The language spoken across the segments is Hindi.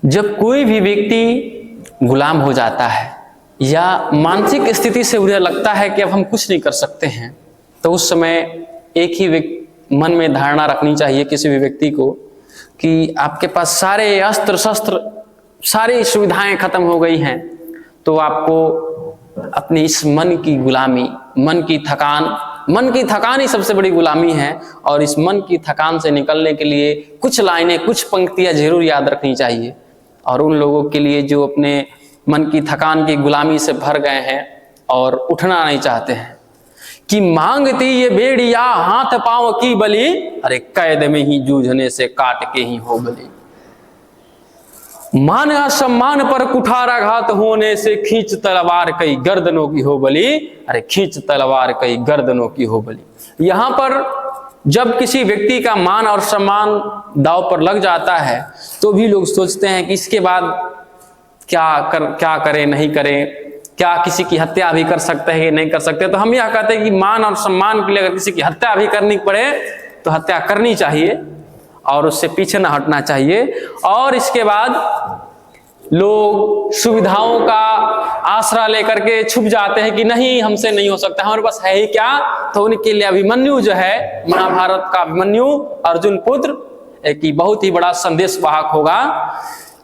जब कोई भी व्यक्ति गुलाम हो जाता है या मानसिक स्थिति से उन्हें लगता है कि अब हम कुछ नहीं कर सकते हैं, तो उस समय एक ही मन में धारणा रखनी चाहिए किसी भी व्यक्ति को कि आपके पास सारे अस्त्र शस्त्र, सारी सुविधाएं खत्म हो गई हैं, तो आपको अपनी इस मन की गुलामी, मन की थकान ही सबसे बड़ी गुलामी है। और इस मन की थकान से निकलने के लिए कुछ लाइनें, कुछ पंक्तियां जरूर याद रखनी चाहिए। और उन लोगों के लिए जो अपने मन की थकान की गुलामी से भर गए हैं और उठना नहीं चाहते हैं, कि मांगती ये बेड़िया हाथ पांव की बलि, अरे कैद में ही जूझने से काट के ही हो बलि। मान सम्मान पर कुठाराघात होने से खींच तलवार कई गर्दनों की हो बलि, अरे खींच तलवार कई गर्दनों की हो बलि। यहां पर जब किसी व्यक्ति का मान और सम्मान दांव पर लग जाता है तो भी लोग सोचते हैं कि इसके बाद क्या करें नहीं करें, क्या किसी की हत्या भी कर सकते हैं नहीं कर सकते। तो हम यह कहते हैं कि मान और सम्मान के लिए अगर किसी की हत्या भी करनी पड़े तो हत्या करनी चाहिए और उससे पीछे ना हटना चाहिए। और इसके बाद लोग सुविधाओं का आसरा लेकर के छुप जाते हैं कि नहीं, हमसे नहीं हो सकता, हमारे पास है ही क्या। तो उनके लिए अभिमन्यु जो है, महाभारत का अभिमन्यु, अर्जुन पुत्र, एक बहुत ही बड़ा संदेश वाहक होगा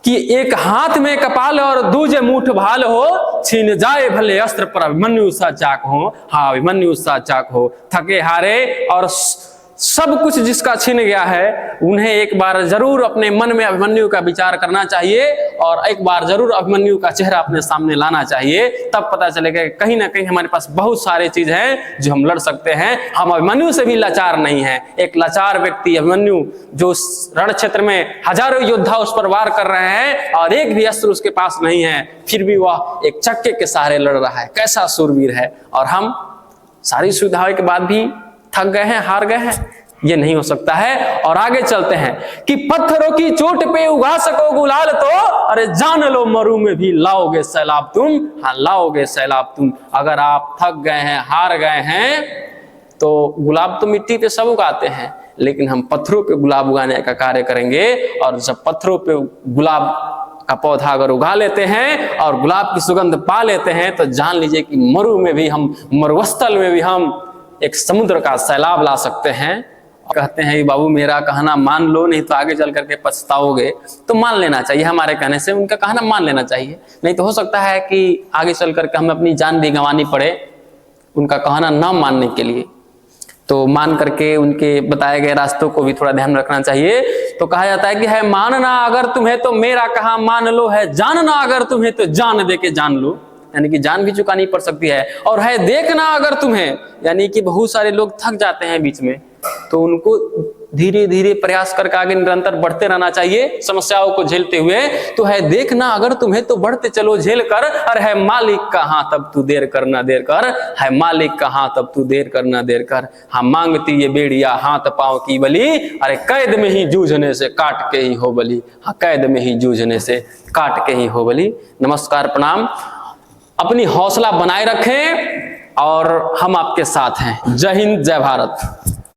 कि एक हाथ में कपाल और दूजे मुठ भाल हो, छीन जाए भले अस्त्र पर अभिमन्यु सा चाक हो। हाँ, अभिमन्यु सा चाक हो। थके हारे और सब कुछ जिसका छिन गया है, उन्हें एक बार जरूर अपने मन में अभिमन्यु का विचार करना चाहिए और एक बार जरूर अभिमन्यु का चेहरा अपने सामने लाना चाहिए। तब पता चलेगा कि कहीं ना कहीं हमारे पास बहुत सारे चीज हैं जो हम लड़ सकते हैं। हम अभिमन्यु से भी लाचार नहीं है। एक लाचार व्यक्ति अभिमन्यु, जो रण क्षेत्र में हजारों योद्धा उस पर वार कर रहे हैं और एक भी अस्त्र उसके पास नहीं है, फिर भी वह एक चक्के के सहारे लड़ रहा है। कैसा सूरवीर है। और हम सारी सुविधाओं के बाद भी थक गए हैं, हार गए हैं। ये नहीं हो सकता है। और आगे चलते हैं कि पत्थरों की चोट पे उगा सको गुलाल तो, अरे जान लो मरु में भी लाओगे सैलाब तुम। हाँ, लाओगे सैलाब तुम। अगर आप थक गए हैं, हार गए हैं, तो गुलाब तो मिट्टी पे सब उगाते हैं, लेकिन हम पत्थरों पे गुलाब उगाने का कार्य करेंगे। और जब पत्थरों पे गुलाब का पौधा अगर उगा लेते हैं और गुलाब की सुगंध पा लेते हैं, तो जान लीजिए कि मरु में भी हम, मरुस्थल में भी हम एक समुद्र का सैलाब ला सकते हैं। कहते हैं कि बाबू मेरा कहना मान लो, नहीं तो आगे चल करके पछताओगे। तो मान लेना चाहिए, हमारे कहने से उनका कहना मान लेना चाहिए। नहीं तो हो सकता है कि आगे चल करके हमें अपनी जान भी गंवानी पड़े उनका कहना ना मानने के लिए। तो मान करके उनके बताए गए रास्तों को भी थोड़ा ध्यान रखना चाहिए। तो कहा जाता है कि है मानना अगर तुम्हें तो मेरा कहा मान लो, है जानना अगर तुम्हें तो जान दे के जान लो, यानी कि जान भी चुकानी पड़ सकती है। और है देखना अगर तुम्हें, यानी कि बहुत सारे लोग थक जाते हैं बीच में, तो उनको धीरे धीरे प्रयास करके आगे निरंतर बढ़ते रहना चाहिए समस्याओं को झेलते हुए। तो है देखना अगर तुम्हें तो बढ़ते चलो झेल कर, अरे है मालिक का हाथ अब तू देर करना देर कर, है मालिक का हाथ अब तू देर करना देर कर। हाँ, मांगती ये बेड़िया हाथ पांव की बलि, अरे कैद में ही जूझने से काट के ही हो बलि। हाँ, कैद में ही जूझने से काट के ही हो बलि। नमस्कार, प्रणाम। अपनी हौसला बनाए रखें और हम आपके साथ हैं। जय हिंद, जय भारत।